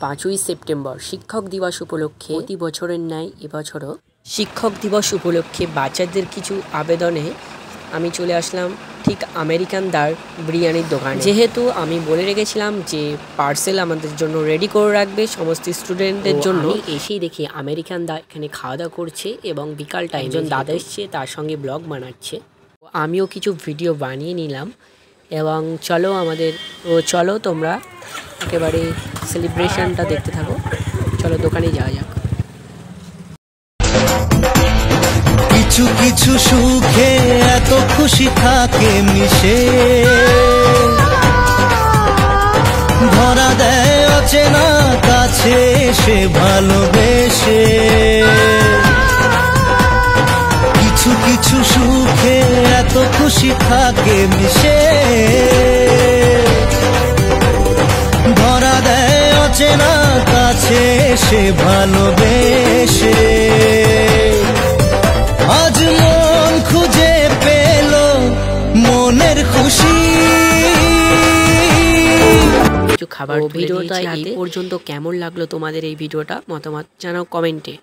5ই September শিক্ষক দিবস উপলক্ষে প্রতি বছরের ন্যায় এবছরও শিক্ষক দিবস উপলক্ষে বাচ্চাদের কিছু আবেদনে আমি চলে আসলাম ঠিক আমেরিকান দার বিরিয়ানির দোকানে। যেহেতু আমি বলে রেখেছিলাম যে পার্সেল আমাদের জন্য রেডি করে রাখবে সমস্ত স্টুডেন্টদের জন্য, এসেই দেখি আমেরিকান দা এখানে খাওয়া দাওয়া করছে এবং বিকালটা একজন দাদা এসছে তার সঙ্গে ব্লগ বানাচ্ছে। আমিও কিছু ভিডিও বানিয়ে নিলাম এবং চলো তোমরা একেবারে সেলিব্রেশনটা দেখতে থাকো। চলো দোকানে যাওয়া যাক। কিছু কিছু সুখে এত খুশি থাকে মিশে, ধরা দেয় অচেনা কাছে সে ভালোবেসে। কিছু কিছু সুখে এত খুশি থাকে মিশে, ধরা দেয় অচেনা কাছে সে ভালোবেসে। আজ মন খুঁজে পেল মনের খুশি। কিছু খাবার ভিডিওটা এই পর্যন্ত কেমন লাগলো তোমাদের এই ভিডিওটা মতামত জানাও কমেন্টে।